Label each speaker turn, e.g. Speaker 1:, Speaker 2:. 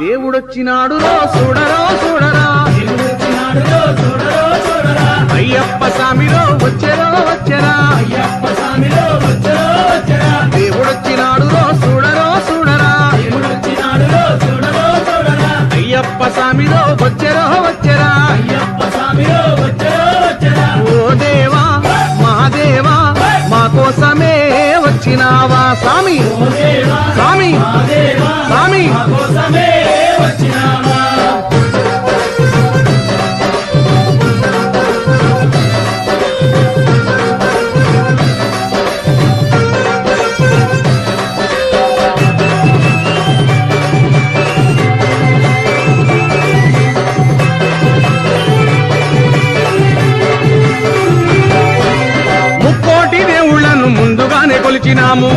Speaker 1: దేవుడొచ్చినాడు రో చూడరో చూడరా, అయ్యప్ప స్వామిలో వచ్చెరో వచ్చెరా, దేవుడొచ్చినాడు రో చూడరో చూడరా, అయ్యప్ప స్వామిలో వచ్చెరో వచ్చెరా. ఓ దేవా మహాదేవా మా కోసమే వచ్చినావా స్వామి, స్వామి స్వామి. ముందుగానే కొలిచినాము,